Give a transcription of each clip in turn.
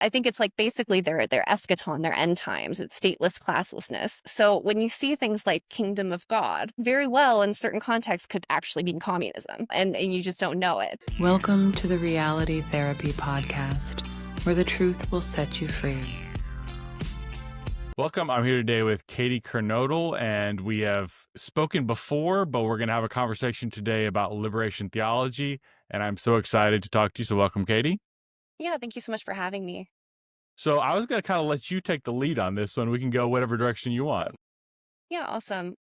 I think it's like basically their eschaton, their end times. It's stateless classlessness. So when you see things like kingdom of God, very well in certain contexts could actually mean communism, and you just don't know it. Welcome to the Reality Therapy Podcast, where the truth will set you free. Welcome. I'm here today with Katie Kernodle, and we have spoken before, but we're going to have a conversation today about liberation theology, and I'm so excited to talk to you. So welcome, Katie. Yeah, thank you so much for having me. So I was going to kind of let you take the lead on this one. We can go whatever direction you want. Yeah, awesome.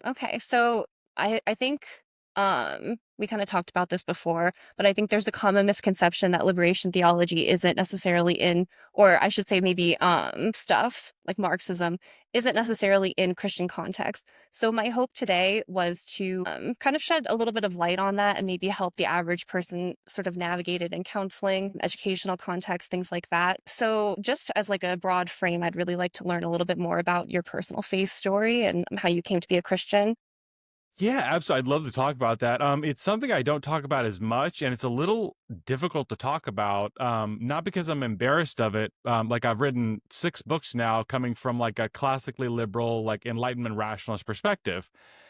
Okay, so I think we kind of talked about this before, but I think there's a common misconception that liberation theology isn't necessarily in, or I should say maybe stuff like Marxism isn't necessarily in Christian context. So my hope today was to kind of shed a little bit of light on that and maybe help the average person sort of navigate it in counseling, educational context, things like that. So just as like a broad frame, I'd really like to learn a little bit more about your personal faith story and how you came to be a Christian. Yeah, absolutely. I'd love to talk about that. It's something I don't talk about as much, and it's a little difficult to talk about. Not because I'm embarrassed of it. Like I've written 6 books now, coming from like a classically liberal, like Enlightenment rationalist perspective,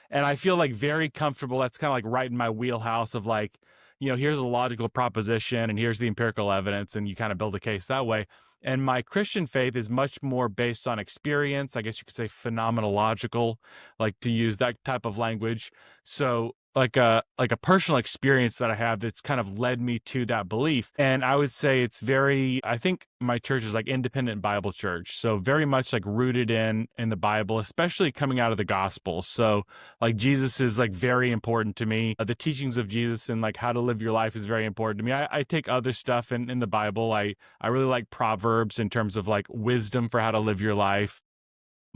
and I feel like very comfortable. That's kind of like right in my wheelhouse of like, here's a logical proposition, and here's the empirical evidence, and you kind of build a case that way. And my Christian faith is much more based on experience. I guess you could say phenomenological, like to use that type of language. So like a personal experience that I have that's kind of led me to that belief. And I would say I think my church is like independent Bible church. So very much like rooted in the Bible, especially coming out of the gospel. So like Jesus is like very important to me. The teachings of Jesus and like how to live your life is very important to me. I take other stuff in the Bible. I really like Proverbs in terms of like wisdom for how to live your life.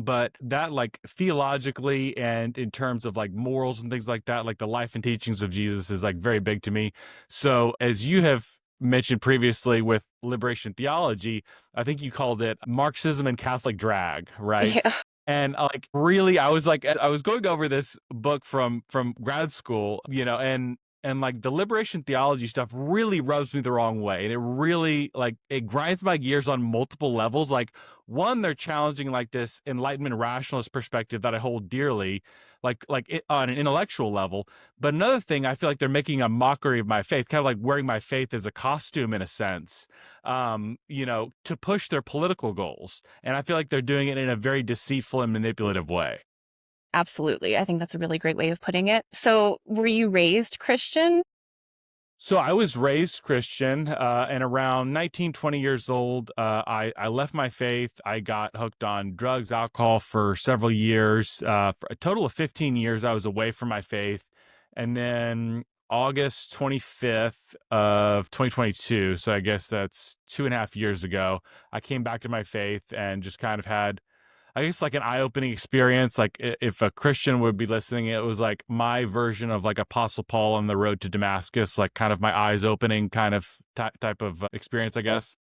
But that like theologically and in terms of like morals and things like that, like the life and teachings of Jesus is like very big to me. So as you have mentioned previously with liberation theology, I think you called it Marxism and Catholic drag, right? Yeah. And like really, I was going over this book from grad school, and like the liberation theology stuff really rubs me the wrong way. And it really like it grinds my gears on multiple levels. Like one, they're challenging like this Enlightenment rationalist perspective that I hold dearly, on an intellectual level. But another thing, I feel like they're making a mockery of my faith, kind of like wearing my faith as a costume in a sense, to push their political goals. And I feel like they're doing it in a very deceitful and manipulative way. Absolutely. I think that's a really great way of putting it. So, were you raised Christian? So I was raised Christian, and around 19, 20 years old, I left my faith. I got hooked on drugs, alcohol for several years. For a total of 15 years, I was away from my faith. And then August 25th of 2022, so I guess that's 2.5 years ago, I came back to my faith and just kind of had, I guess, like an eye-opening experience. Like if a Christian would be listening, it was like my version of like Apostle Paul on the road to Damascus, like kind of my eyes opening kind of type of experience, I guess.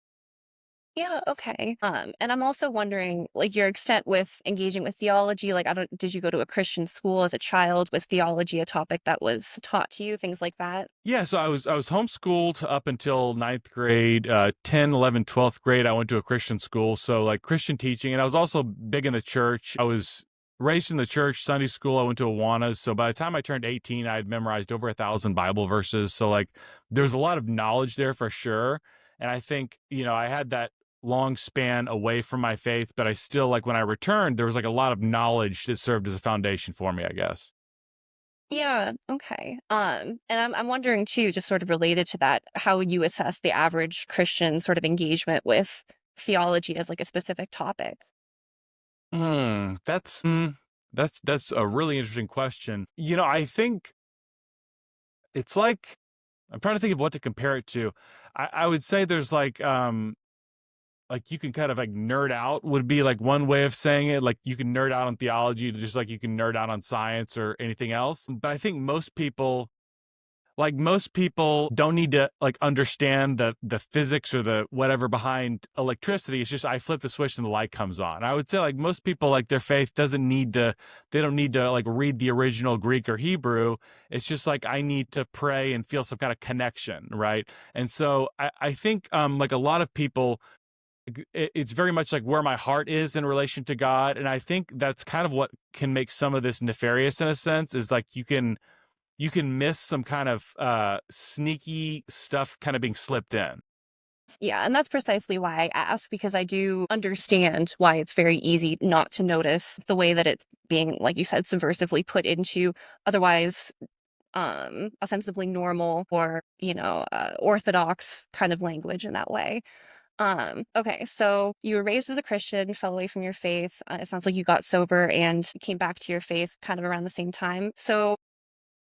Yeah, okay. And I'm also wondering, like, your extent with engaging with theology. Like, did you go to a Christian school as a child? Was theology a topic that was taught to you? Things like that? Yeah, so I was homeschooled up until ninth grade, 10, 11, 12th grade. I went to a Christian school, so like Christian teaching, and I was also big in the church. I was raised in the church, Sunday school. I went to Awanas. So by the time I turned 18, I had memorized over 1,000 Bible verses. So like there's a lot of knowledge there for sure. And I think, I had that long span away from my faith, but I still, like when I returned, there was like a lot of knowledge that served as a foundation for me, I guess. Yeah, okay. And I'm wondering too, just sort of related to that, how you assess the average Christian sort of engagement with theology as like a specific topic. Hmm, that's a really interesting question. I think it's like I'm trying to think of what to compare it to. I would say there's like you can kind of like nerd out would be like one way of saying it. Like you can nerd out on theology just like you can nerd out on science or anything else. But I think most people don't need to like understand the physics or the whatever behind electricity. It's just I flip the switch and the light comes on. I would say like most people, like their faith they don't need to like read the original Greek or Hebrew. It's just like I need to pray and feel some kind of connection, right? And so I think like a lot of people it's very much like where my heart is in relation to God. And I think that's kind of what can make some of this nefarious in a sense, is like you can miss some kind of sneaky stuff kind of being slipped in. Yeah, and that's precisely why I ask, because I do understand why it's very easy not to notice the way that it's being, like you said, subversively put into otherwise ostensibly normal or, orthodox kind of language in that way. Okay, so you were raised as a Christian, fell away from your faith. It sounds like you got sober and came back to your faith kind of around the same time. So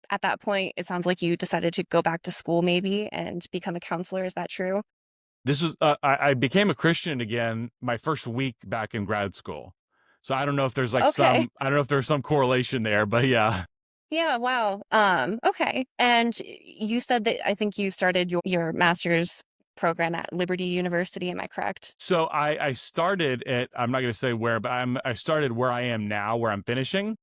at that point, it sounds like you decided to go back to school maybe and become a counselor. Is that true? This was I became a Christian again my first week back in grad school. So I don't know if there's like Okay. I don't know if there's some correlation there, but yeah. Yeah, wow. Okay. And you said that I think you started your master's program at Liberty University. Am I correct? So I started at, I'm not going to say where, but I started where I am now, where I'm finishing.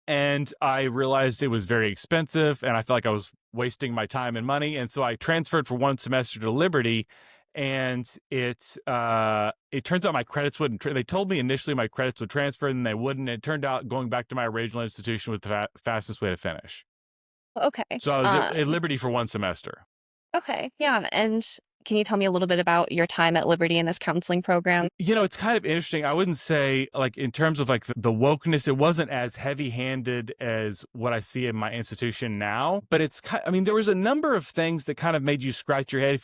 And I realized it was very expensive and I felt like I was wasting my time and money. And so I transferred for one semester to Liberty. And it turns out my credits wouldn't. They told me initially my credits would transfer, and they wouldn't. It turned out going back to my original institution was the fastest way to finish. Okay. So I was at Liberty for one semester. Okay. Yeah. And can you tell me a little bit about your time at Liberty in this counseling program? It's kind of interesting. I wouldn't say, like, in terms of like the wokeness, it wasn't as heavy-handed as what I see in my institution now. But I mean, there was a number of things that kind of made you scratch your head.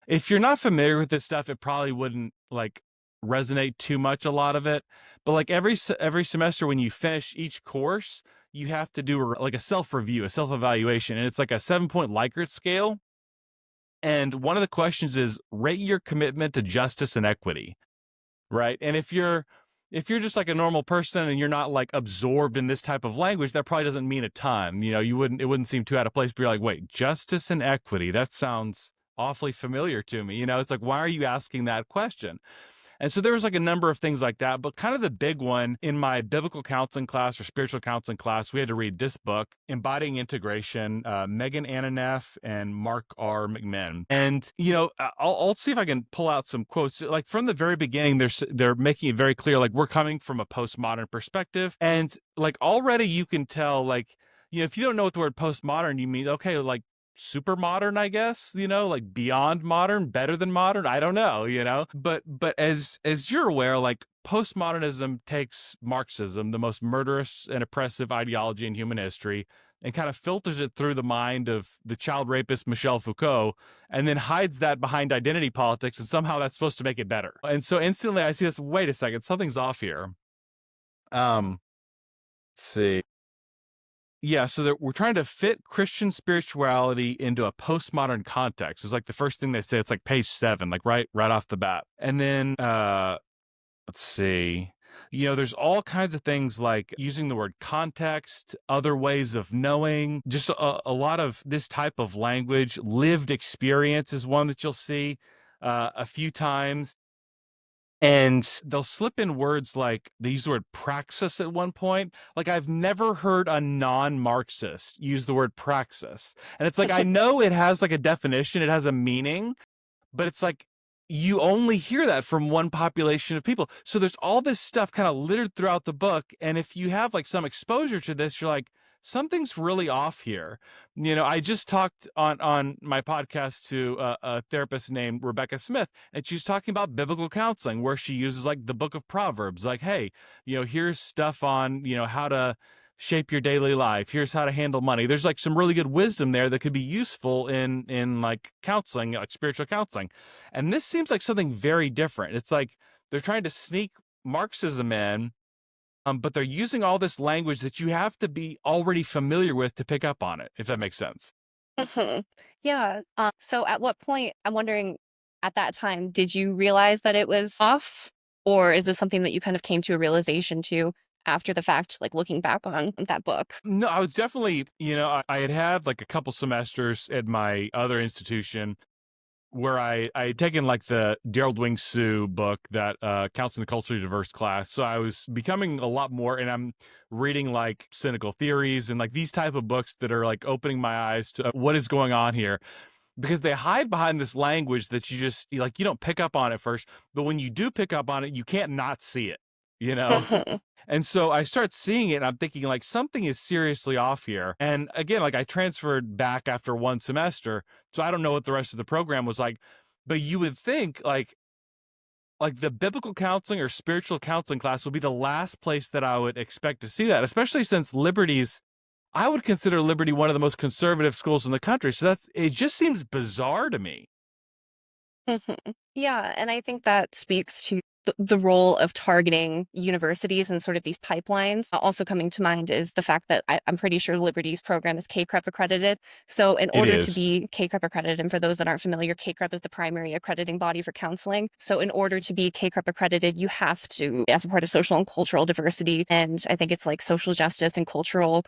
If you're not familiar with this stuff, it probably wouldn't like resonate too much, a lot of it. But like every semester when you finish each course, you have to do like a self-review, a self-evaluation, and it's like a 7-point Likert scale. And one of the questions is rate your commitment to justice and equity, right? And if you're just like a normal person and you're not like absorbed in this type of language, that probably doesn't mean a ton. It wouldn't seem too out of place, but you're like, wait, justice and equity, that sounds awfully familiar to me. It's like, why are you asking that question? And so there was like a number of things like that, but kind of the big one in my biblical counseling class or spiritual counseling class, we had to read this book, Embodying Integration, Megan Ananeff and Mark R. McMinn. And, I'll see if I can pull out some quotes. Like from the very beginning, they're making it very clear, like we're coming from a postmodern perspective. And like already you can tell, like, if you don't know what the word postmodern, you mean, okay, like super modern, I guess, like beyond modern, better than modern. I don't know, but as you're aware, like postmodernism takes Marxism, the most murderous and oppressive ideology in human history, and kind of filters it through the mind of the child rapist Michel Foucault, and then hides that behind identity politics, and somehow that's supposed to make it better. And so instantly I see this, wait a second, something's off here. Let's see. Yeah, so we're trying to fit Christian spirituality into a postmodern context. It's like the first thing they say. It's like page 7, like right off the bat. And then let's see. There's all kinds of things like using the word context, other ways of knowing, just a lot of this type of language. Lived experience is one that you'll see a few times. And they'll slip in words like they use the word praxis at one point. Like I've never heard a non-Marxist use the word praxis. And it's like, I know it has like a definition, it has a meaning, but it's like you only hear that from one population of people. So there's all this stuff kind of littered throughout the book. And if you have like some exposure to this, you're like, something's really off here. I just talked on my podcast to a therapist named Rebecca Smith, and she's talking about biblical counseling, where she uses like the book of Proverbs, like, hey, here's stuff on, how to shape your daily life. Here's how to handle money. There's like some really good wisdom there that could be useful in like counseling, like spiritual counseling. And this seems like something very different. It's like they're trying to sneak Marxism in, but they're using all this language that you have to be already familiar with to pick up on it, if that makes sense. Mhm. Yeah. So at what point, I'm wondering, at that time, did you realize that it was off? Or is this something that you kind of came to a realization to after the fact, like looking back on that book? No, I was definitely, I had like a couple semesters at my other institution where I had taken like the Gerald Wing Sue book, that Counseling the Culturally Diverse class. So I was becoming a lot more, and I'm reading like cynical theories and like these type of books that are like opening my eyes to what is going on here. because they hide behind this language that you don't pick up on at first, but when you do pick up on it, you can't not see it, you know? Mhm. And so I start seeing it and I'm thinking like something is seriously off here. And again, like I transferred back after one semester, so I don't know what the rest of the program was like, but you would think like the biblical counseling or spiritual counseling class would be the last place that I would expect to see that, especially since I would consider Liberty one of the most conservative schools in the country. So it just seems bizarre to me. Mhm. Yeah, and I think that speaks to the role of targeting universities and sort of these pipelines. Also coming to mind is the fact that I'm pretty sure Liberty's program is KCREP accredited. So in It order to is. be KCREP accredited, and for those that aren't familiar, KCREP is the primary accrediting body for counseling. So in order to be KCREP accredited, you have to, as a part of social and cultural diversity, and I think it's like social justice and cultural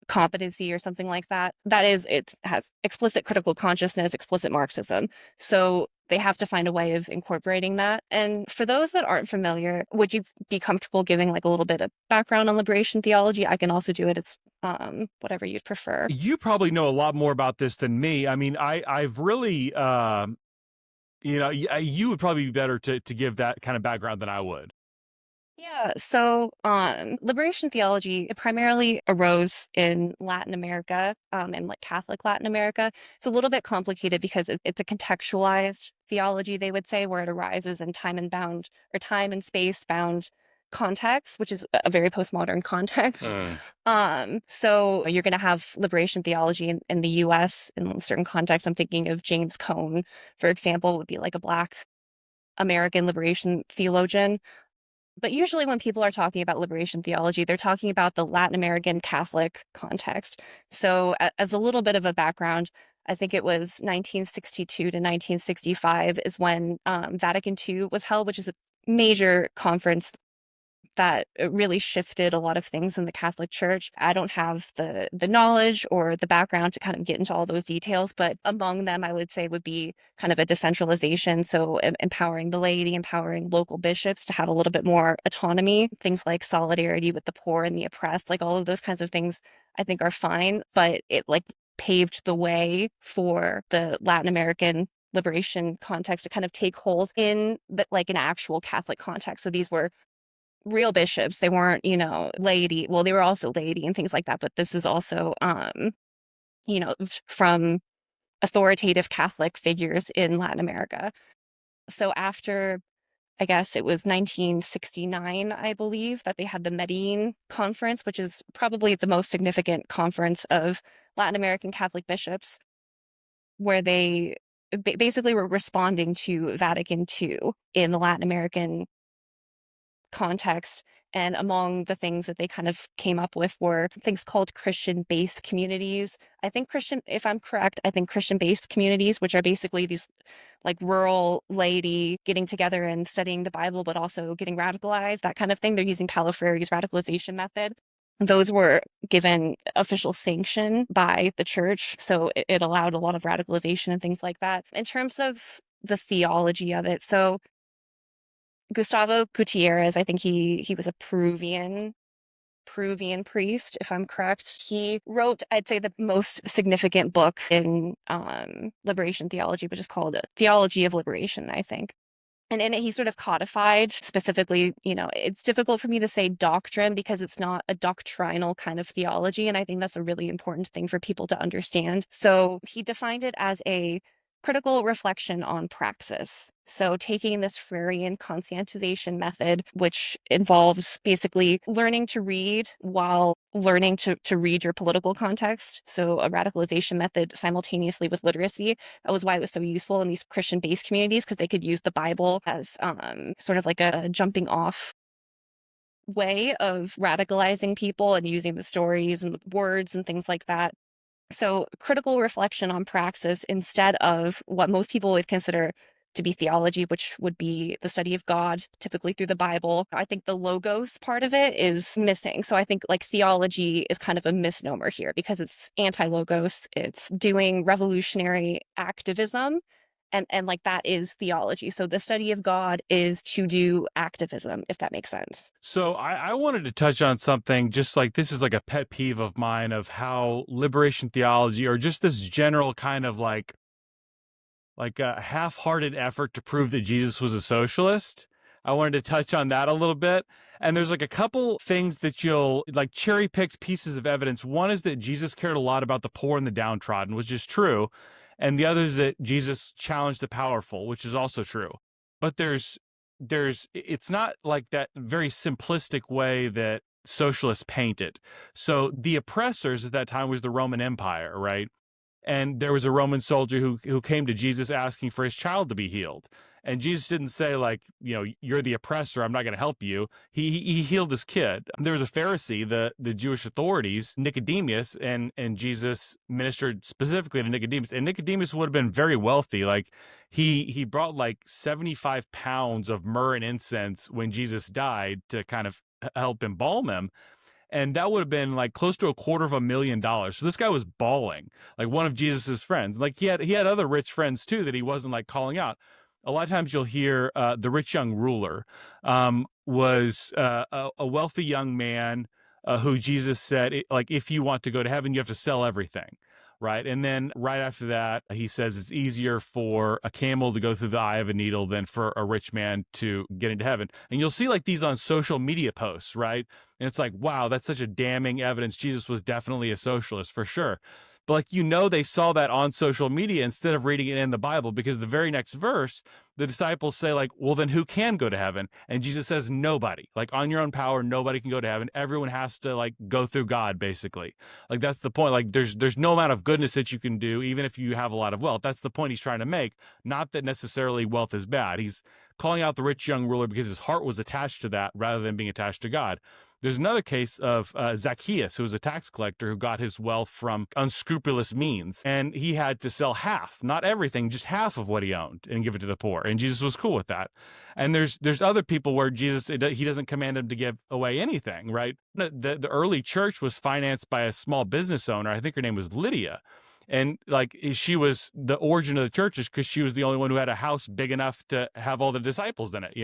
competency or something like that. That is, it has explicit critical consciousness, explicit Marxism. So they have to find a way of incorporating that. And for those that aren't familiar, would you be comfortable giving like a little bit of background on liberation theology? I can also do it. It's whatever you'd prefer. You probably know a lot more about this than me. I mean, I've really, you would probably be better to give that kind of background than I would. Yeah, so liberation theology, it primarily arose in Latin America, in like Catholic Latin America. It's a little bit complicated because it's a contextualized theology, they would say, where it arises in time and space bound context, which is a very postmodern context. Mm. So you're going to have liberation theology in the US in certain contexts. I'm thinking of James Cone, for example, would be like a Black American liberation theologian. But usually when people are talking about liberation theology, they're talking about the Latin American Catholic context. So as a little bit of a background, I think it was 1962 to 1965 is when Vatican II was held, which is a major conference that it really shifted a lot of things in the Catholic Church. I don't have the knowledge or the background to kind of get into all those details, but among them, I would say would be kind of a decentralization. So empowering the laity, empowering local bishops to have a little bit more autonomy, things like solidarity with the poor and the oppressed, like all of those kinds of things I think are fine, but it like paved the way for the Latin American liberation context to kind of take hold in like an actual Catholic context. So these were real bishops. They weren't, laity. Well, they were also laity and things like that, but this is also, from authoritative Catholic figures in Latin America. So after, I guess it was 1969, I believe, that they had the Medellin Conference, which is probably the most significant conference of Latin American Catholic bishops, where they basically were responding to Vatican II in the Latin American context. And among the things that they kind of came up with were things called Christian-based communities. If I'm correct, I think Christian-based communities, which are basically these like rural laity getting together and studying the Bible, but also getting radicalized, that kind of thing. They're using Paulo Freire's radicalization method. Those were given official sanction by the church. So it allowed a lot of radicalization and things like that. In terms of the theology of it, so Gustavo Gutierrez, I think he was a Peruvian priest, if I'm correct. He wrote, I'd say, the most significant book in liberation theology, which is called Theology of Liberation, I think. And in it, he sort of codified specifically, it's difficult for me to say doctrine because it's not a doctrinal kind of theology. And I think that's a really important thing for people to understand. So he defined it as a critical reflection on praxis. So taking this Freirean conscientization method, which involves basically learning to read while learning to read your political context. So a radicalization method simultaneously with literacy. That was why it was so useful in these Christian-based communities, because they could use the Bible as sort of like a jumping off way of radicalizing people and using the stories and the words and things like that. So critical reflection on praxis instead of what most people would consider to be theology, which would be the study of God, typically through the Bible. I think the logos part of it is missing. So I think like theology is kind of a misnomer here because it's anti-logos. It's doing revolutionary activism. And like that is theology. So the study of God is to do activism, if that makes sense. So I wanted to touch on something just like this is like a pet peeve of mine of how liberation theology or just this general kind of like like a half-hearted effort to prove that Jesus was a socialist. I wanted to touch on that a little bit. And there's like a couple things that you'll like cherry-picked pieces of evidence. One is that Jesus cared a lot about the poor and the downtrodden, which is true. And the other is that Jesus challenged the powerful, which is also true. But it's not like that very simplistic way that socialists paint it. So the oppressors at that time was the Roman Empire, right? And there was a Roman soldier who came to Jesus asking for his child to be healed. And Jesus didn't say, like, you're the oppressor, I'm not going to help you. He healed his kid. There was a Pharisee, the Jewish authorities, Nicodemus, and Jesus ministered specifically to Nicodemus. And Nicodemus would have been very wealthy. Like he brought like 75 pounds of myrrh and incense when Jesus died to kind of help embalm him. And that would have been like close to $250,000. So this guy was balling, like one of Jesus's friends. Like he had other rich friends too that he wasn't like calling out. A lot of times you'll hear the rich young ruler was a wealthy young man who Jesus said, like, if you want to go to heaven, you have to sell everything. Right. And then right after that, he says it's easier for a camel to go through the eye of a needle than for a rich man to get into heaven. And you'll see like these on social media posts. Right. And it's like, wow, that's such a damning evidence. Jesus was definitely a socialist for sure. But like, they saw that on social media instead of reading it in the Bible, because the very next verse, the disciples say like, well, then who can go to heaven? And Jesus says, nobody. Like on your own power, nobody can go to heaven. Everyone has to like go through God, basically. Like that's the point. Like there's no amount of goodness that you can do, even if you have a lot of wealth. That's the point he's trying to make. Not that necessarily wealth is bad. He's calling out the rich young ruler because his heart was attached to that rather than being attached to God. There's another case of Zacchaeus, who was a tax collector who got his wealth from unscrupulous means. And he had to sell half, not everything, just half of what he owned and give it to the poor. And Jesus was cool with that. And there's other people where Jesus, he doesn't command them to give away anything, right? The early church was financed by a small business owner. I think her name was Lydia. And like she was the origin of the churches because she was the only one who had a house big enough to have all the disciples in it.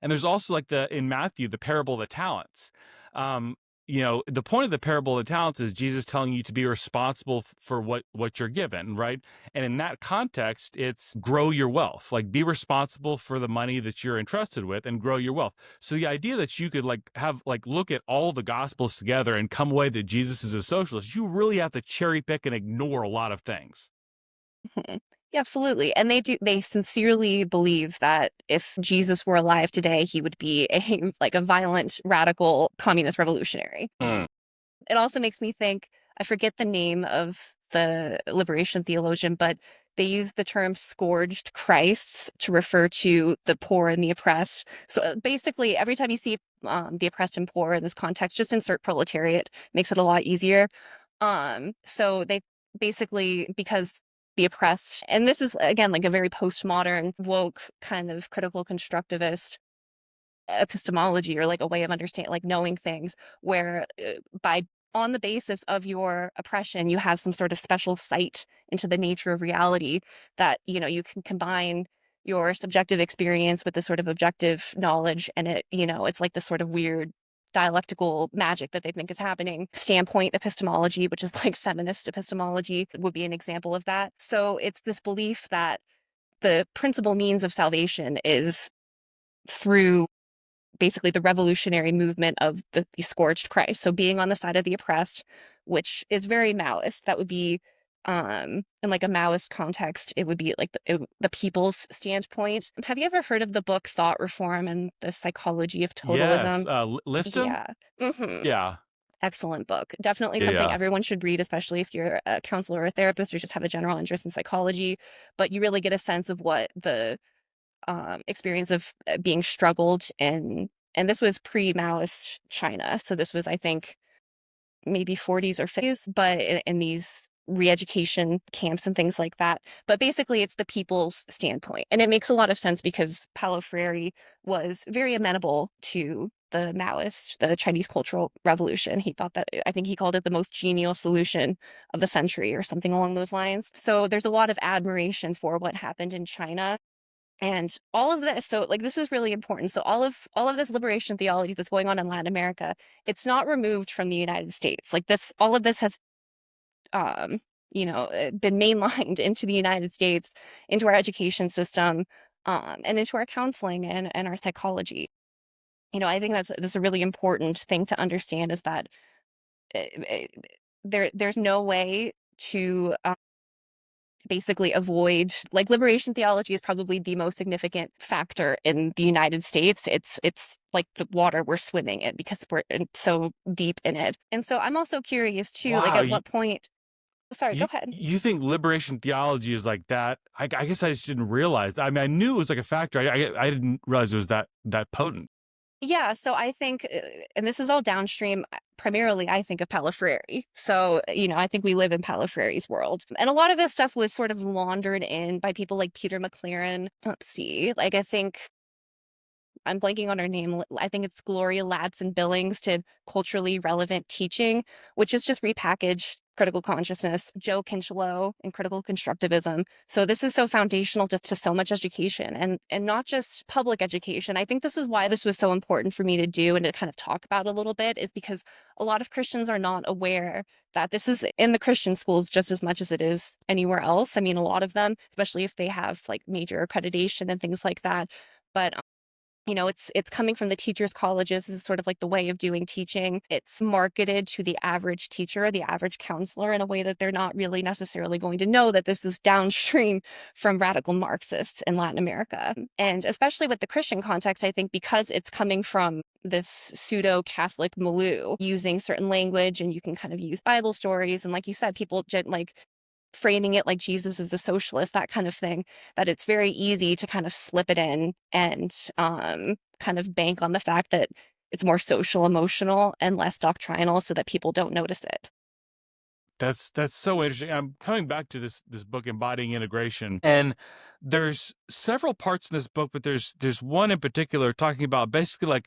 And there's also like in Matthew, the parable of the talents. The point of the parable of the talents is Jesus telling you to be responsible for what you're given, right? And in that context, it's grow your wealth, like be responsible for the money that you're entrusted with and grow your wealth. So the idea that you could look at all the gospels together and come away that Jesus is a socialist, you really have to cherry pick and ignore a lot of things. Mhm. Yeah, absolutely. And they sincerely believe that if Jesus were alive today, he would be a violent, radical communist revolutionary. Mm. It also makes me think, I forget the name of the liberation theologian, but they use the term scourged Christs to refer to the poor and the oppressed. So basically, every time you see the oppressed and poor in this context, just insert proletariat, makes it a lot easier. So they basically, because the oppressed, and this is again like a very postmodern, woke kind of critical constructivist epistemology, or like a way of understanding, like knowing things, where on the basis of your oppression, you have some sort of special sight into the nature of reality that, you can combine your subjective experience with the sort of objective knowledge, and it's like this sort of weird dialectical magic that they think is happening. Standpoint epistemology, which is like feminist epistemology, would be an example of that. So it's this belief that the principal means of salvation is through basically the revolutionary movement of the scourged Christ. So being on the side of the oppressed, which is very Maoist. That would be, in like a Maoist context, it would be like the people's standpoint. Have you ever heard of the book Thought Reform and the Psychology of Yes. Totalism? Lifton? Yeah. Hmm. Yeah. Excellent book. Definitely Yeah. something Yeah. everyone should read, especially if you're a counselor or a therapist or just have a general interest in psychology. But you really get a sense of what the experience of being struggled in, and this was pre-Maoist China. So this was, I think, maybe 40s or 50s, but in these re-education camps and things like that. But basically, it's the people's standpoint. And it makes a lot of sense because Paulo Freire was very amenable to the Maoist, the Chinese Cultural Revolution. He thought that, I think he called it the most genial solution of the century or something along those lines. So there's a lot of admiration for what happened in China. And all of this, so like this is really important. So all of this liberation theology that's going on in Latin America, it's not removed from the United States. Like this, all of this has, um, been mainlined into the United States, into our education system, and into our counseling and our psychology. I think that's a really important thing to understand, is that uh, uh, there's no way to basically avoid, like, liberation theology is probably the most significant factor in the United States. It's like the water we're swimming in, because we're so deep in it. And so I'm also curious too, like, Wow. at what point. Sorry, go ahead. You think liberation theology is like that? I guess I just didn't realize. I mean, I knew it was like a factor. I didn't realize it was that potent. Yeah, so I think, and this is all downstream, primarily, I think of Paulo Freire. So, I think we live in Paulo Freire's world. And a lot of this stuff was sort of laundered in by people like Peter McLaren. Let's see, like, I think I'm blanking on her name. I think it's Gloria Ladson Billings did culturally relevant teaching, which is just repackaged critical consciousness. Joe Kinchelow and critical constructivism. So this is so foundational to so much education, and not just public education. I think this is why this was so important for me to do and to kind of talk about a little bit, is because a lot of Christians are not aware that this is in the Christian schools just as much as it is anywhere else. I mean, a lot of them, especially if they have like major accreditation and things like that. But it's coming from the teachers' colleges. This is sort of like the way of doing teaching. It's marketed to the average teacher, the average counselor, in a way that they're not really necessarily going to know that this is downstream from radical Marxists in Latin America. And especially with the Christian context, I think because it's coming from this pseudo-Catholic milieu, using certain language, and you can kind of use Bible stories. And like you said, people like framing it like Jesus is a socialist, that kind of thing, that it's very easy to kind of slip it in and kind of bank on the fact that it's more social, emotional, and less doctrinal, so that people don't notice it. That's so interesting. I'm coming back to this book, Embodying Integration, and there's several parts in this book, but there's one in particular talking about basically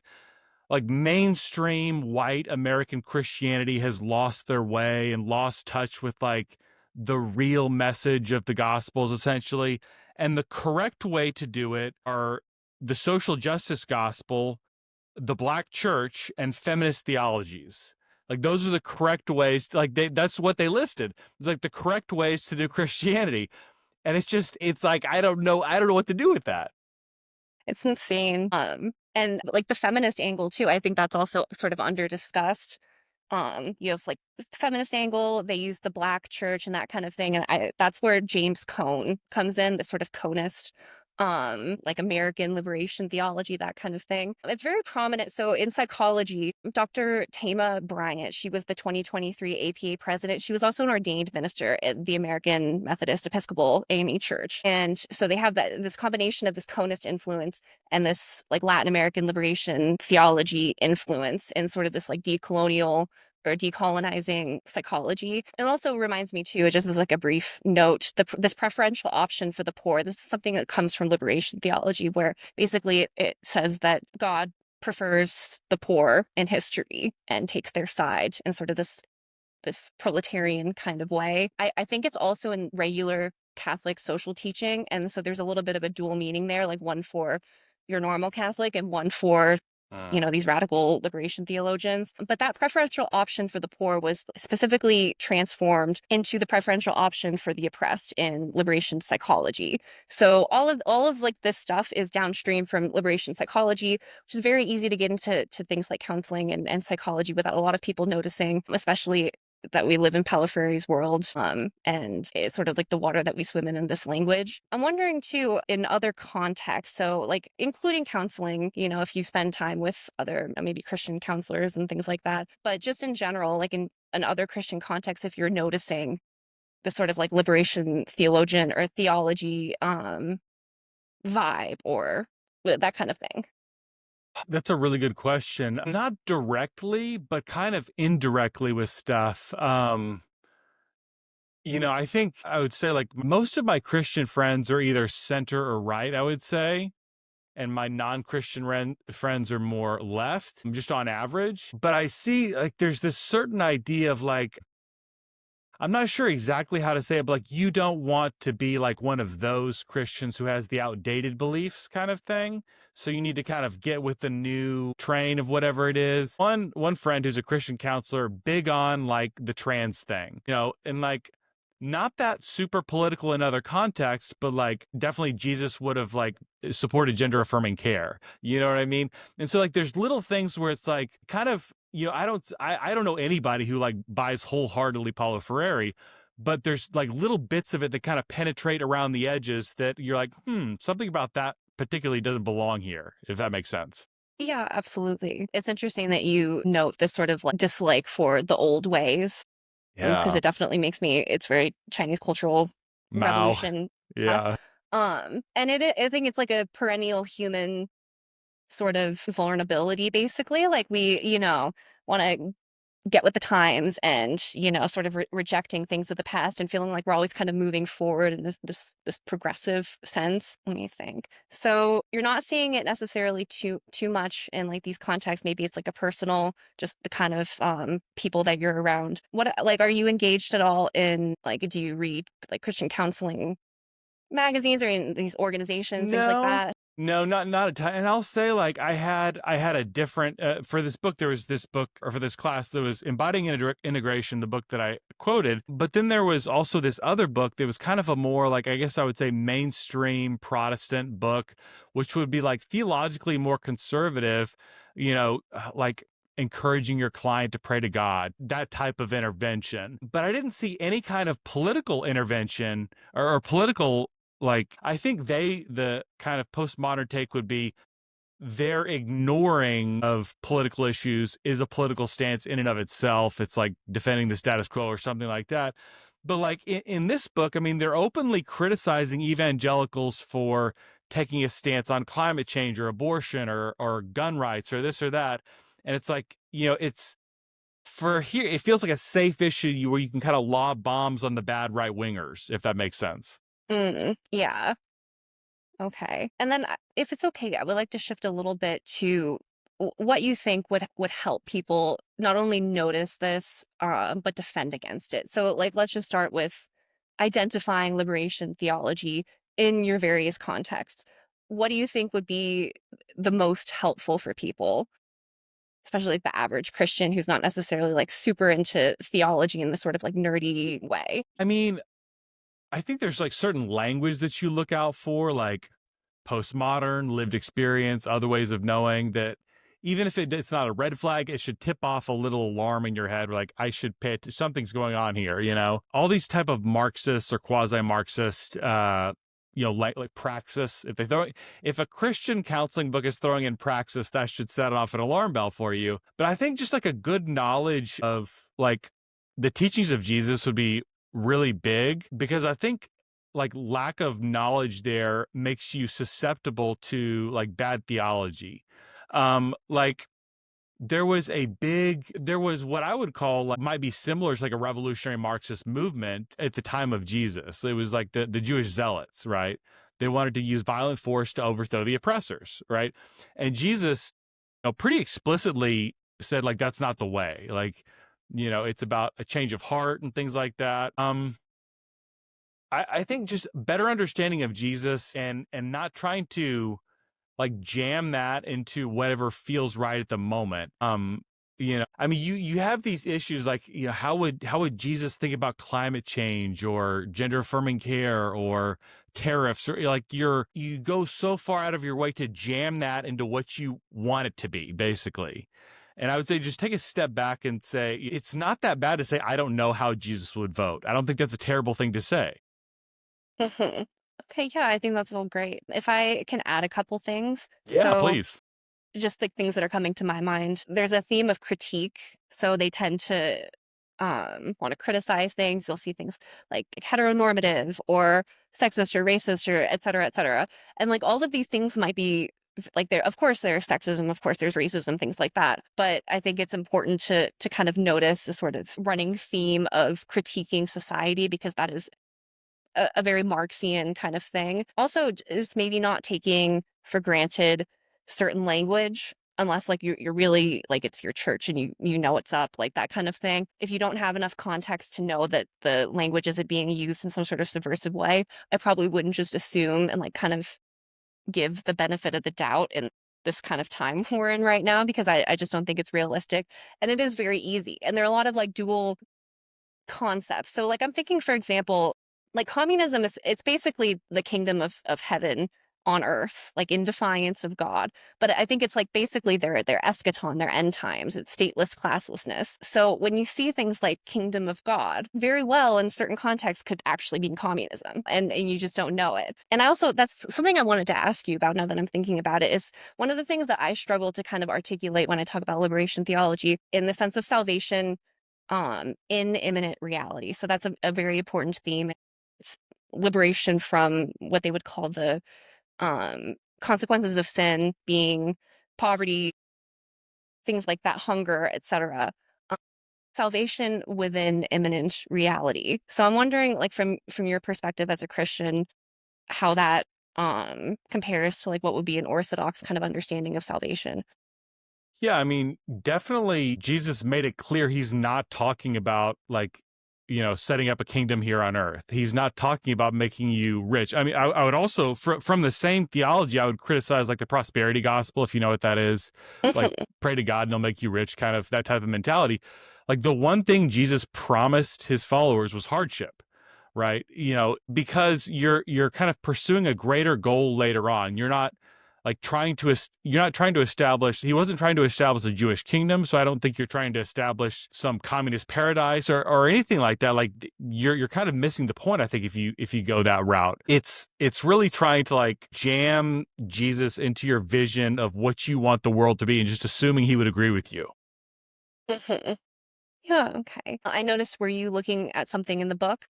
like mainstream white American Christianity has lost their way and lost touch with like the real message of the Gospels, essentially. And the correct way to do it are the social justice gospel, the Black church, and feminist theologies. Like those are the correct ways. Like that's what they listed. It's like the correct ways to do Christianity. And it's like I don't know what to do with that. It's insane. And like the feminist angle too, I think that's also sort of under discussed. You have like the feminist angle, they use the Black church and that kind of thing. And that's where James Cone comes in, the sort of conist, like American liberation theology, that kind of thing. It's very prominent. So in psychology, Dr. Tama Bryant, she was the 2023 APA president. She was also an ordained minister at the American Methodist Episcopal AME Church. And so they have this combination of this conist influence and this like Latin American liberation theology influence, and sort of this like decolonial or decolonizing psychology. It also reminds me too, just as like a brief note, this preferential option for the poor. This is something that comes from liberation theology, where basically it says that God prefers the poor in history and takes their side in sort of this proletarian kind of way. I think it's also in regular Catholic social teaching, and so there's a little bit of a dual meaning there, like one for your normal Catholic and one for these radical liberation theologians. But that preferential option for the poor was specifically transformed into the preferential option for the oppressed in liberation psychology. So all of like this stuff is downstream from liberation psychology, which is very easy to get into things like counseling and psychology without a lot of people noticing, especially that we live in Paulo Freire's world, and it's sort of like the water that we swim in this language. I'm wondering too, in other contexts, so like including counseling, if you spend time with other maybe Christian counselors and things like that, but just in general, like in other Christian contexts, if you're noticing the sort of like liberation theologian or theology vibe or that kind of thing. That's a really good question. Not directly, but kind of indirectly with stuff. I think I would say like most of my Christian friends are either center or right, I would say. And my non-Christian friends are more left, just on average. But I see like there's this certain idea of like, I'm not sure exactly how to say it, but like you don't want to be like one of those Christians who has the outdated beliefs kind of thing. So you need to kind of get with the new train of whatever it is. One friend who's a Christian counselor, big on like the trans thing, and like not that super political in other contexts, but like definitely Jesus would have like supported gender affirming care. You know what I mean? And so like there's little things where it's like kind of, I don't know anybody who like buys wholeheartedly Paulo Freire, but there's like little bits of it that kind of penetrate around the edges that you're like, something about that particularly doesn't belong here, if that makes sense. Yeah, absolutely. It's interesting that you note this sort of like dislike for the old ways, because Yeah. it definitely makes me, it's very Chinese cultural Mao. revolution. Yeah. Yeah. And I think it's like a perennial human sort of vulnerability, basically. Like we, want to get with the times and, sort of rejecting things of the past and feeling like we're always kind of moving forward in this progressive sense. Let me think. So you're not seeing it necessarily too much in like these contexts. Maybe it's like a personal, just the kind of people that you're around. What, like, are you engaged at all in, like, do you read like Christian counseling magazines or in these organizations, things like No, that? no, not a ton. And I'll say, like, I had a different for this book. There was this book, or for this class, that was embodying integration, the book that I quoted. But then there was also this other book that was kind of a more like, I guess I would say, mainstream Protestant book, which would be like theologically more conservative. Like encouraging your client to pray to God, that type of intervention. But I didn't see any kind of political intervention or political, like, I think the kind of postmodern take would be their ignoring of political issues is a political stance in and of itself. It's like defending the status quo or something like that. But like in this book, I mean, they're openly criticizing evangelicals for taking a stance on climate change or abortion or gun rights or this or that. And it's like, it's for here, it feels like a safe issue where you can kind of lob bombs on the bad right wingers, if that makes sense. Yeah. Okay. And then, if it's okay, I would like to shift a little bit to what you think would help people not only notice this, but defend against it. So, like, let's just start with identifying liberation theology in your various contexts. What do you think would be the most helpful for people, especially like the average Christian who's not necessarily like super into theology in the sort of like nerdy way? I mean, I think there's like certain language that you look out for, like postmodern, lived experience, other ways of knowing that even if it's not a red flag, it should tip off a little alarm in your head. Like, I should pay something's going on here, all these type of Marxist or quasi-Marxist, like praxis. If a Christian counseling book is throwing in praxis, that should set off an alarm bell for you. But I think just like a good knowledge of like the teachings of Jesus would be really big, because I think like lack of knowledge there makes you susceptible to like bad theology. Like there was what I would call like might be similar to like a revolutionary Marxist movement at the time of Jesus. It was like the Jewish zealots, right? They wanted to use violent force to overthrow the oppressors, right? And Jesus, pretty explicitly said like that's not the way. Like, it's about a change of heart and things like that. I think just better understanding of Jesus and not trying to like jam that into whatever feels right at the moment. I mean, you have these issues like, how would Jesus think about climate change or gender affirming care or tariffs, or like you go so far out of your way to jam that into what you want it to be, basically. And I would say just take a step back and say it's not that bad to say I don't know how Jesus would vote. I don't think that's a terrible thing to say. Mhm. Okay, yeah, I think that's all great. If I can add a couple things. Yeah, So, please. just the things that are coming to my mind, there's a theme of critique. So they tend to want to criticize things. You'll see things like heteronormative or sexist or racist or et cetera, et cetera. And like all of these things might be like there, of course there's sexism, of course there's racism, things like that. But I think it's important to kind of notice the sort of running theme of critiquing society, because that is a very Marxian kind of thing. Also, is maybe not taking for granted certain language unless like you're really like it's your church and you know what's up, like that kind of thing. If you don't have enough context to know that the language isn't being used in some sort of subversive way, I probably wouldn't just assume and like kind of give the benefit of the doubt in this kind of time we're in right now, because I just don't think it's realistic. And it is very easy. And there are a lot of like dual concepts. So like I'm thinking, for example, like communism it's basically the kingdom of heaven on earth, like in defiance of God. But I think it's like basically their eschaton, their end times, it's stateless classlessness. So when you see things like kingdom of God, very well in certain contexts could actually mean communism, and you just don't know it. And I also, that's something I wanted to ask you about now that I'm thinking about it, is one of the things that I struggle to kind of articulate when I talk about liberation theology in the sense of salvation in imminent reality. So that's a very important theme. It's liberation from what they would call the consequences of sin, being poverty, things like that, hunger, etc. Um, Salvation within imminent reality. So I'm wondering, like from your perspective as a Christian, how that compares to like what would be an Orthodox kind of understanding of salvation. Yeah, I mean, definitely Jesus made it clear he's not talking about like, setting up a kingdom here on earth. He's not talking about making you rich. I mean, I would also, from the same theology, I would criticize like the prosperity gospel, if you know what that is, like Mhm. pray to God and he'll make you rich, kind of that type of mentality. Like the one thing Jesus promised his followers was hardship, right? Because you're kind of pursuing a greater goal later on. You're not like you're not trying to establish, he wasn't trying to establish a Jewish kingdom. So I don't think you're trying to establish some communist paradise or anything like that. Like you're kind of missing the point. I think if you go that route, it's really trying to like jam Jesus into your vision of what you want the world to be and just assuming he would agree with you. Mhm. Yeah, okay. I noticed, were you looking at something in the book?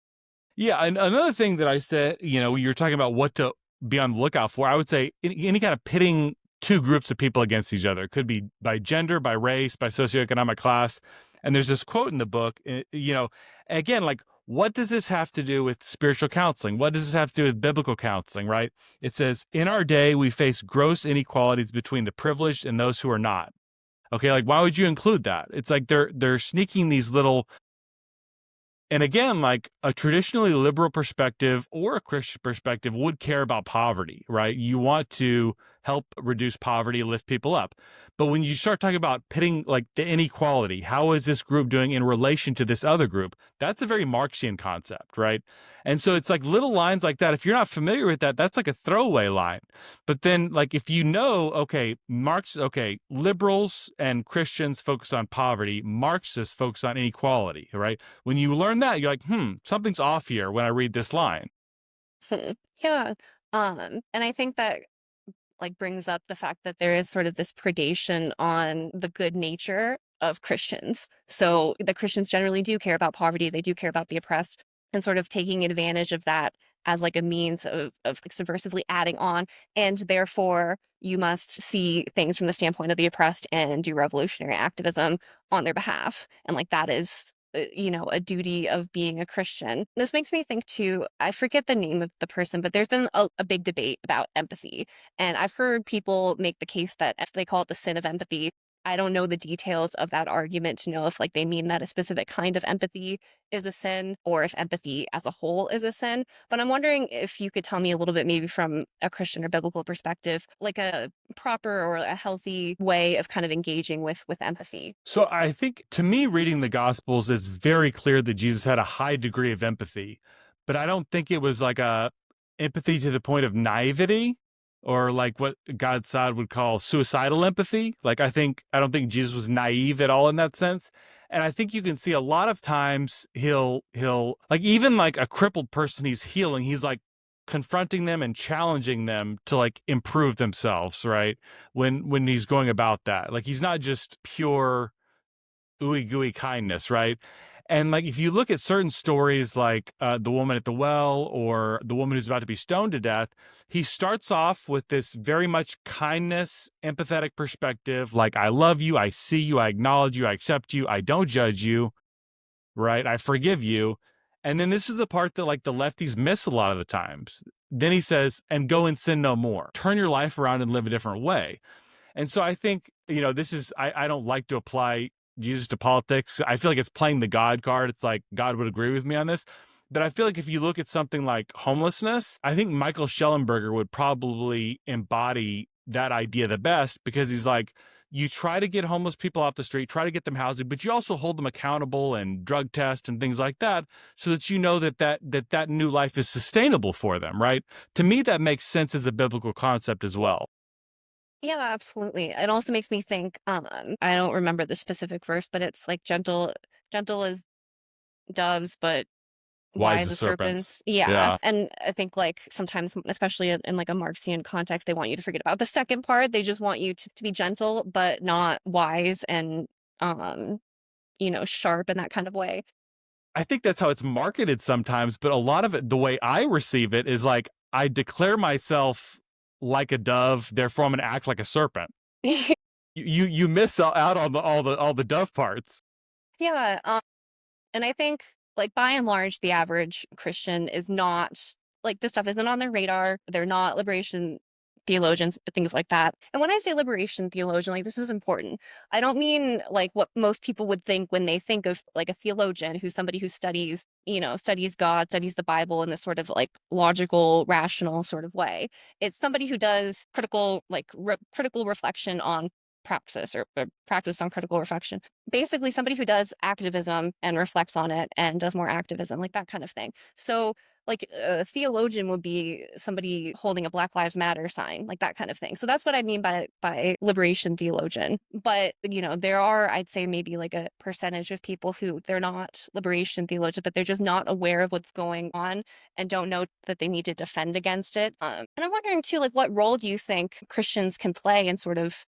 Yeah, and another thing that I said, you're talking about what to be on the lookout for. I would say any kind of pitting two groups of people against each other. It could be by gender, by race, by socioeconomic class. And there's this quote in the book, again, like, what does this have to do with spiritual counseling? What does this have to do with biblical counseling, right? It says, in our day, we face gross inequalities between the privileged and those who are not. Okay, like, why would you include that? It's like they're sneaking these little. And again, like a traditionally liberal perspective or a Christian perspective would care about poverty, right? You want to help reduce poverty, lift people up. But when you start talking about pitting like the inequality, how is this group doing in relation to this other group? That's a very Marxian concept, right? And so it's like little lines like that. If you're not familiar with that, that's like a throwaway line. But then, like, if you know, okay, liberals and Christians focus on poverty, Marxists focus on inequality, right? When you learn that, you're like, something's off here when I read this line. Yeah. And I think that like brings up the fact that there is sort of this predation on the good nature of Christians. So the Christians generally do care about poverty, they do care about the oppressed, and sort of taking advantage of that as like a means of like subversively adding on. And therefore, you must see things from the standpoint of the oppressed and do revolutionary activism on their behalf. And like that is a duty of being a Christian. This makes me think too, I forget the name of the person, but there's been a big debate about empathy. And I've heard people make the case that they call it the sin of empathy. I don't know the details of that argument to know if like they mean that a specific kind of empathy is a sin or if empathy as a whole is a sin. But I'm wondering if you could tell me a little bit, maybe from a Christian or biblical perspective, like a proper or a healthy way of kind of engaging with empathy. So I think to me, reading the Gospels, it's very clear that Jesus had a high degree of empathy, but I don't think it was like a empathy to the point of naivety or like what God would call suicidal empathy. Like I don't think Jesus was naive at all in that sense. And I think you can see a lot of times he'll like even like a crippled person he's healing, he's like confronting them and challenging them to like improve themselves, right? When he's going about that. Like he's not just pure ooey gooey kindness, right? And like if you look at certain stories like the woman at the well or the woman who's about to be stoned to death, he starts off with this very much kindness, empathetic perspective, like I love you, I see you, I acknowledge you, I accept you, I don't judge you, right? I forgive you. And then this is the part that like the lefties miss a lot of the times. Then he says, and go and sin no more. Turn your life around and live a different way. And so I think, I don't like to apply Jesus to politics. I feel like it's playing the God card. It's like God would agree with me on this. But I feel like if you look at something like homelessness, I think Michael Schellenberger would probably embody that idea the best, because he's like, you try to get homeless people off the street, try to get them housing, but you also hold them accountable and drug test and things like that, so that you know that new life is sustainable for them, right? To me, that makes sense as a biblical concept as well. Yeah, absolutely. It also makes me think, I don't remember the specific verse, but it's like gentle as doves, but Wise wise as as serpents. serpents. Yeah. Yeah. And I think like sometimes, especially in like a Marxian context, they want you to forget about the second part. They just want you to be gentle, but not wise and, um, sharp in that kind of way. I think that's how it's marketed sometimes, but a lot of it, the way I receive it, is like, I declare myself like a dove, therefore I'm going to act like a serpent. You miss out on all the dove parts. Yeah. And I think, like, by and large, the average Christian is not like this stuff isn't on their radar. They're not liberation theologians, things like that. And when I say liberation theologian, like, this is important. I don't mean like what most people would think when they think of like a theologian who's somebody who studies, studies God, studies the Bible in this sort of like logical, rational sort of way. It's somebody who does critical, like, critical reflection on praxis or practice on critical reflection, basically somebody who does activism and reflects on it and does more activism, like that kind of thing. So like a theologian would be somebody holding a Black Lives Matter sign, like that kind of thing. So that's what I mean by liberation theologian. But there are, I'd say, maybe like a percentage of people who they're not liberation theologians, but they're just not aware of what's going on and don't know that they need to defend against it. And I'm wondering too, like, what role do you think Christians can play in sort of,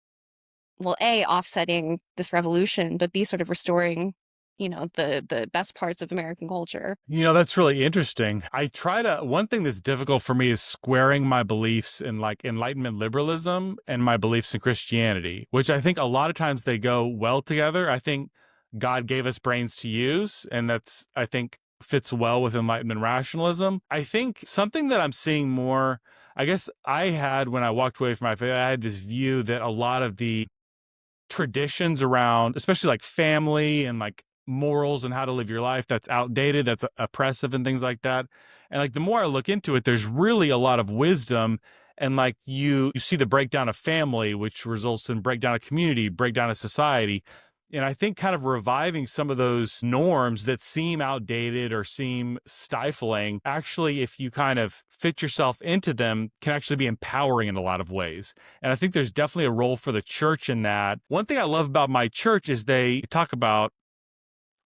well, A, offsetting this revolution, but B, sort of restoring, the best parts of American culture. That's really interesting. One thing that's difficult for me is squaring my beliefs in like Enlightenment liberalism and my beliefs in Christianity, which I think a lot of times they go well together. I think God gave us brains to use, and I think, fits well with Enlightenment rationalism. I think something that I'm seeing more, I guess I had when I walked away from my faith, I had this view that a lot of the traditions around, especially like family and like morals and how to live your life, that's outdated, that's oppressive and things like that. And like the more I look into it, there's really a lot of wisdom. And like you see the breakdown of family, which results in breakdown of community, breakdown of society. And I think kind of reviving some of those norms that seem outdated or seem stifling, actually, if you kind of fit yourself into them, can actually be empowering in a lot of ways. And I think there's definitely a role for the church in that. One thing I love about my church is they talk about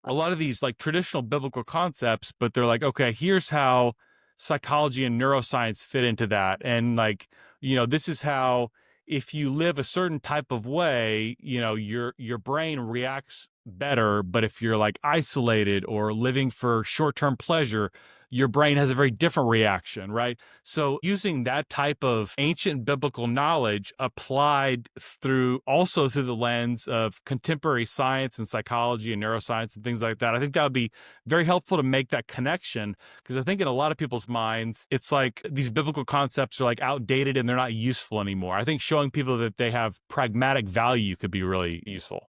a lot of these like traditional biblical concepts, but they're like, okay, here's how psychology and neuroscience fit into that. And like, this is how, if you live a certain type of way, your brain reacts better. But if you're like isolated or living for short-term pleasure, your brain has a very different reaction, right? So using that type of ancient biblical knowledge applied through the lens of contemporary science and psychology and neuroscience and things like that, I think that would be very helpful to make that connection. Because I think in a lot of people's minds, it's like these biblical concepts are like outdated and they're not useful anymore. I think showing people that they have pragmatic value could be really useful.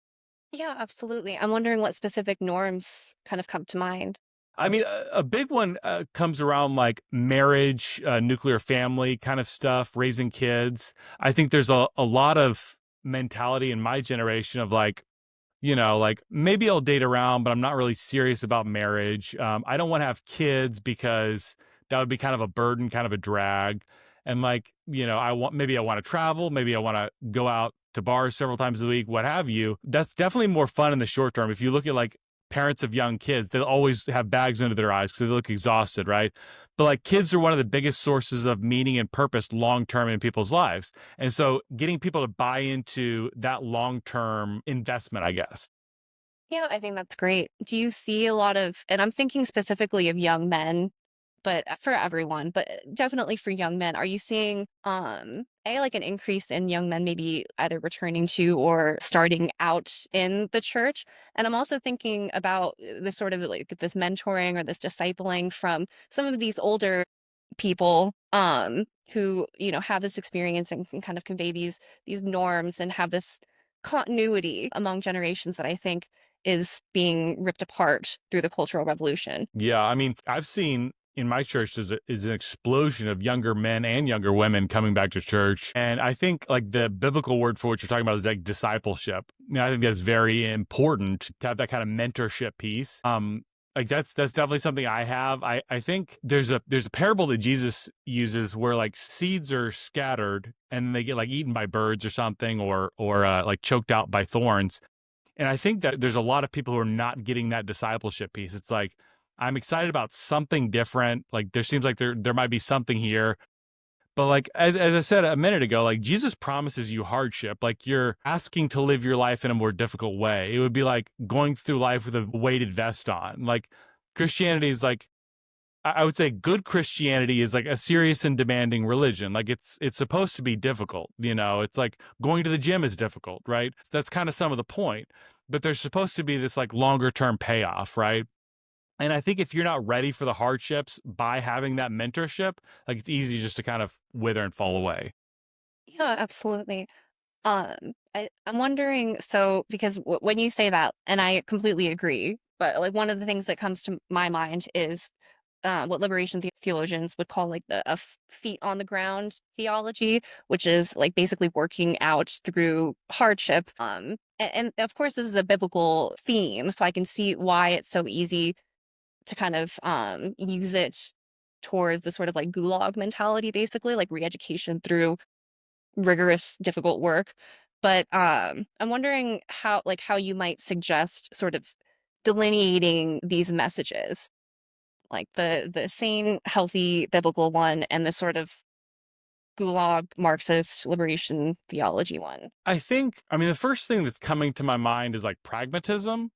Yeah, absolutely. I'm wondering what specific norms kind of come to mind. I mean, a big one comes around like marriage, nuclear family kind of stuff, raising kids. I think there's a lot of mentality in my generation of like, like maybe I'll date around, but I'm not really serious about marriage. I don't want to have kids because that would be kind of a burden, kind of a drag. And like, maybe I want to travel, maybe I want to go out to bars several times a week, what have you. That's definitely more fun in the short term. If you look at like parents of young kids, they'll always have bags under their eyes because they look exhausted, right? But like kids are one of the biggest sources of meaning and purpose long term in people's lives. And so getting people to buy into that long term investment, I guess. Yeah, I think that's great. Do you see a lot of, and I'm thinking specifically of young men, but for everyone, but definitely for young men, are you seeing like an increase in young men maybe either returning to or starting out in the church? And I'm also thinking about this sort of like this mentoring or this discipling from some of these older people who, have this experience and can kind of convey these norms and have this continuity among generations that I think is being ripped apart through the Cultural Revolution. Yeah, I mean, I've seen in my church is an explosion of younger men and younger women coming back to church. And I think like the biblical word for what you're talking about is like discipleship. I think that's very important to have that kind of mentorship piece. Like that's definitely something I have. I think there's a parable that Jesus uses where like seeds are scattered and they get like eaten by birds or something, or like choked out by thorns. And I think that there's a lot of people who are not getting that discipleship piece. It's like, I'm excited about something different. Like there seems like there might be something here. But like as I said a minute ago, like Jesus promises you hardship. Like you're asking to live your life in a more difficult way. It would be like going through life with a weighted vest on. Like Christianity is like, I would say good Christianity is like a serious and demanding religion. Like it's supposed to be difficult, you know. It's like going to the gym is difficult, right? That's kind of some of the point. But there's supposed to be this like longer term payoff, right? And I think if you're not ready for the hardships by having that mentorship, like it's easy just to kind of wither and fall away. Yeah, absolutely. I'm wondering, so because when you say that, and I completely agree, but like one of the things that comes to my mind is what liberation theologians would call like a feet on the ground theology, which is like basically working out through hardship. And of course, this is a biblical theme, so I can see why it's so easy to kind of use it towards the sort of like gulag mentality, basically like re-education through rigorous, difficult work. But I'm wondering how you might suggest sort of delineating these messages, like the sane, healthy, biblical one, and the sort of gulag Marxist liberation theology one. I think, I mean, the first thing that's coming to my mind is like pragmatism.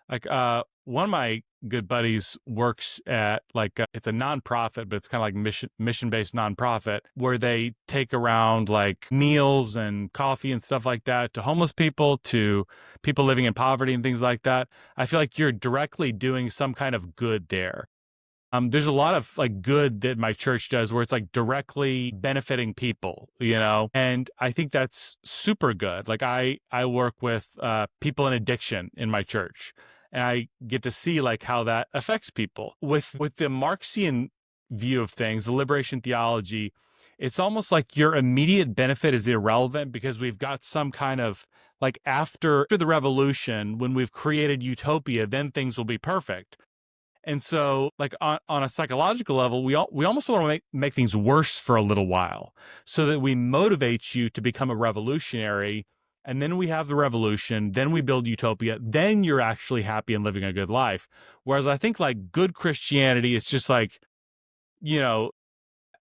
Like one of my good buddies works at like it's a nonprofit, but it's kind of like mission based nonprofit where they take around like meals and coffee and stuff like that to homeless people, to people living in poverty and things like that. I feel like you're directly doing some kind of good there. There's a lot of like good that my church does where it's like directly benefiting people, you know, and I think that's super good. Like I work with people in addiction in my church, and I get to see like how that affects people. With the Marxian view of things, the liberation theology, it's almost like your immediate benefit is irrelevant because we've got some kind of like after the revolution, when we've created utopia, then things will be perfect. And so, like on a psychological level, we almost want to make things worse for a little while, so that we motivate you to become a revolutionary. And then we have the revolution, then we build utopia, then you're actually happy and living a good life. Whereas I think like good Christianity is just like, you know,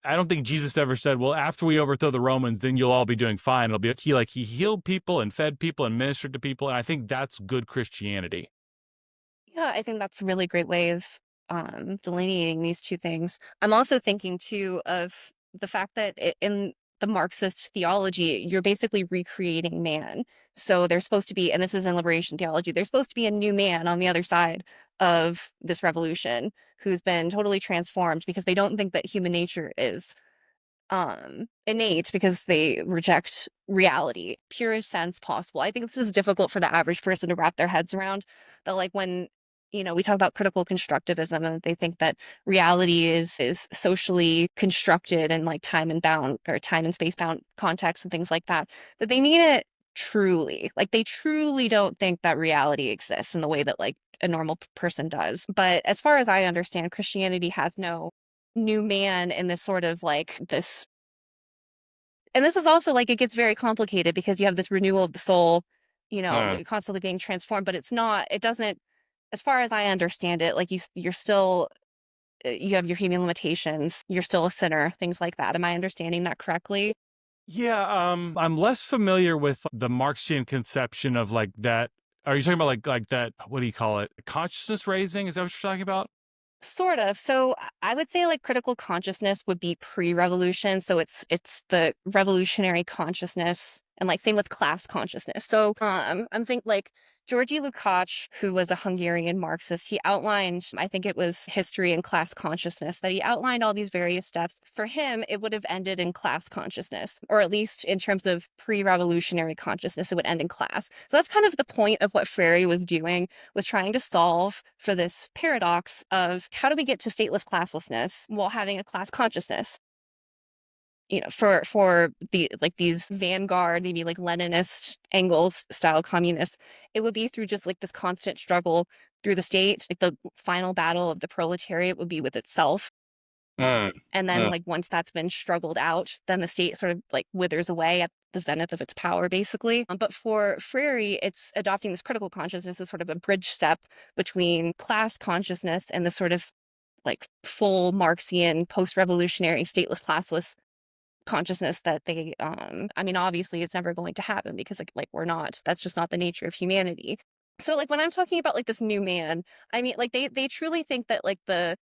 I don't think Jesus ever said, well, after we overthrow the Romans, then you'll all be doing fine. It'll be he healed people and fed people and ministered to people. And I think that's good Christianity. Yeah, I think that's a really great way of delineating these two things. I'm also thinking too of the fact that in the Marxist theology, you're basically recreating man. So there's supposed to be, and this is in liberation theology, there's supposed to be a new man on the other side of this revolution who's been totally transformed because they don't think that human nature is innate because they reject reality, purest sense possible. I think this is difficult for the average person to wrap their heads around. That like when we talk about critical constructivism and they think that reality is socially constructed and like time and bound or time and space bound context and things like that, that they mean it truly. Like they truly don't think that reality exists in the way that like a normal person does. But as far as I understand, Christianity has no new man in this sort of like this. And this is also like it gets very complicated because you have this renewal of the soul, constantly being transformed, but it doesn't, as far as I understand it, like you're still, you have your human limitations, you're still a sinner, things like that. Am I understanding that correctly? Yeah, I'm less familiar with the Marxian conception of like that. Are you talking about like that? What do you call it? Consciousness raising? Is that what you're talking about? Sort of. So I would say like critical consciousness would be pre-revolution. So it's the revolutionary consciousness and like same with class consciousness. So I'm think like Georgy Lukács, who was a Hungarian Marxist, he outlined, I think it was History and Class Consciousness, that he outlined all these various steps. For him, it would have ended in class consciousness, or at least in terms of pre-revolutionary consciousness, it would end in class. So that's kind of the point of what Freire was doing, was trying to solve for this paradox of how do we get to stateless classlessness while having a class consciousness? For the like these vanguard, maybe like Leninist Engels style communists, it would be through just like this constant struggle through the state. Like the final battle of the proletariat would be with itself. Mm, And then mm. like once that's been struggled out, then the state sort of like withers away at the zenith of its power, basically. But for Freire, it's adopting this critical consciousness as sort of a bridge step between class consciousness and the sort of like full Marxian post-revolutionary stateless classless consciousness that they I mean, obviously it's never going to happen because like we're not, that's just not the nature of humanity. So like when I'm talking about like this new man, I mean like they truly think that like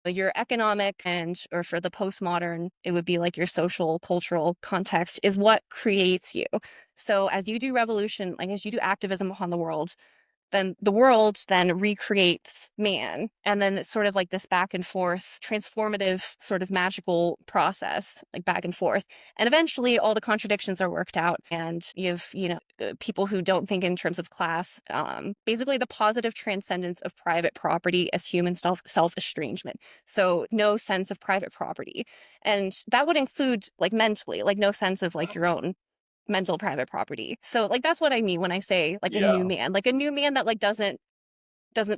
your economic and, or for the postmodern it would be like your social cultural context is what creates you. So as you do revolution, like as you do activism upon the world, then the world then recreates man. And then it's sort of like this back and forth, transformative, sort of magical process, like back and forth. And eventually all the contradictions are worked out. And you have, people who don't think in terms of class, basically the positive transcendence of private property as human self-estrangement. So no sense of private property. And that would include like mentally, like no sense of like your own mental private property. So like that's what I mean when I say like a new man, like a new man that like doesn't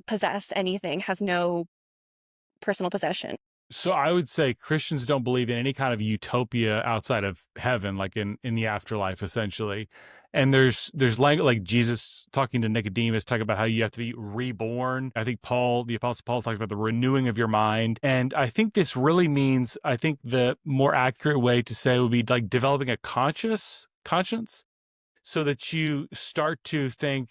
possess anything, has no personal possession. So I would say Christians don't believe in any kind of utopia outside of heaven, like in the afterlife, essentially. And there's language like Jesus talking to Nicodemus, talking about how you have to be reborn. I think the Apostle Paul talks about the renewing of your mind. And I think this really means, I think the more accurate way to say it would be like developing a conscience so that you start to think,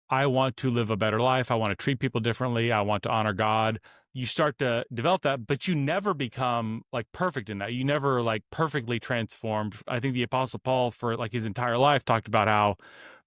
I want to live a better life. I want to treat people differently. I want to honor God. You start to develop that, but you never become like perfect in that. You never like perfectly transformed. I think the Apostle Paul for like his entire life talked about how,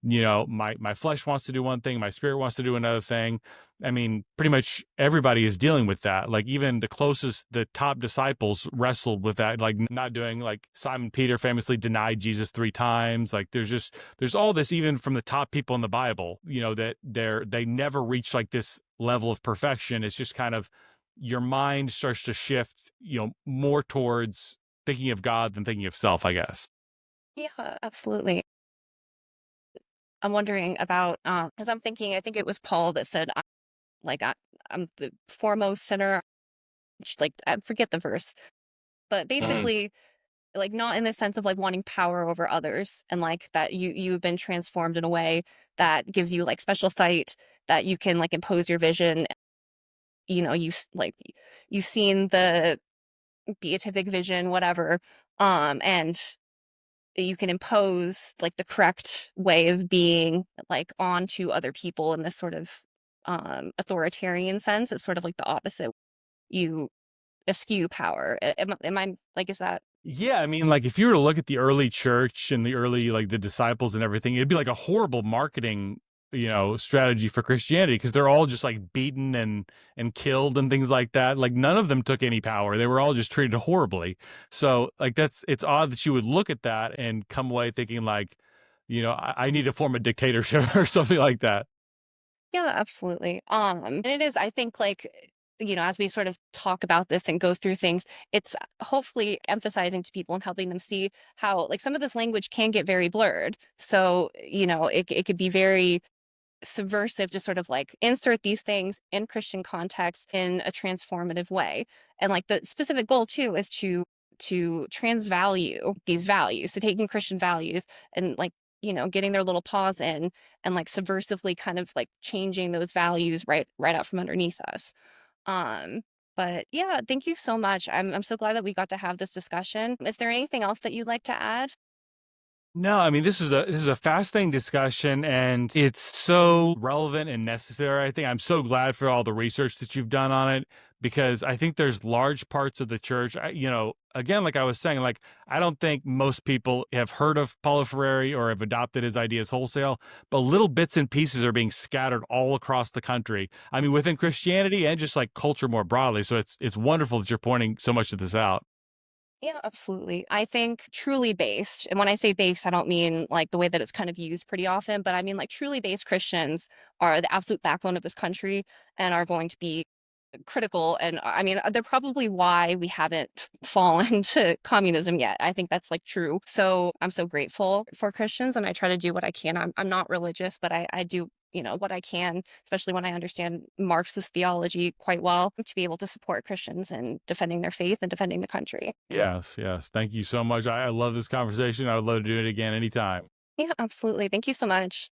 my flesh wants to do one thing, my spirit wants to do another thing. I mean, pretty much everybody is dealing with that. Like even the top disciples wrestled with that, like not doing, like Simon Peter famously denied Jesus 3 times. Like there's all this, even from the top people in the Bible, that they never reach like this level of perfection. It's just kind of your mind starts to shift, more towards thinking of God than thinking of self, I guess. Yeah, absolutely. I'm wondering about because I'm thinking, I think it was Paul that said I'm the foremost sinner. Like I forget the verse, but basically like not in the sense of like wanting power over others, and like that you've been transformed in a way that gives you like special sight, that you can like impose your vision. You've seen the beatific vision, whatever, and you can impose like the correct way of being like onto other people in this sort of authoritarian sense. It's sort of like the opposite. You eschew power. Am I like, is that? Yeah, I mean, like if you were to look at the early church and the early like the disciples and everything, it'd be like a horrible marketing, strategy for Christianity, because they're all just like beaten and killed and things like that. Like none of them took any power. They were all just treated horribly. So like it's odd that you would look at that and come away thinking like, I need to form a dictatorship or something like that. Yeah, absolutely. And it is, I think, like, as we sort of talk about this and go through things, it's hopefully emphasizing to people and helping them see how, like, some of this language can get very blurred. So, it could be very subversive to sort of like insert these things in Christian context in a transformative way. And like the specific goal too is to transvalue these values, to taking Christian values and like, getting their little paws in and like subversively kind of like changing those values right out from underneath us. Um, but yeah, thank you so much. I'm so glad that we got to have this discussion. Is there anything else that you'd like to add? No, I mean this is a fascinating discussion, and it's so relevant and necessary. I think I'm so glad for all the research that you've done on it, because I think there's large parts of the church, again, like I was saying, like, I don't think most people have heard of Paulo Freire or have adopted his ideas wholesale, but little bits and pieces are being scattered all across the country. I mean, within Christianity and just like culture more broadly. So it's wonderful that you're pointing so much of this out. Yeah, absolutely. I think truly based, and when I say based, I don't mean like the way that it's kind of used pretty often, but I mean like truly based Christians are the absolute backbone of this country and are going to be critical. And I mean, they're probably why we haven't fallen to communism yet. I think that's like true. So I'm so grateful for Christians and I try to do what I can. I'm not religious, but I do, what I can, especially when I understand Marxist theology quite well, to be able to support Christians in defending their faith and defending the country. Yes, yes. Thank you so much. I love this conversation. I would love to do it again anytime. Yeah, absolutely. Thank you so much.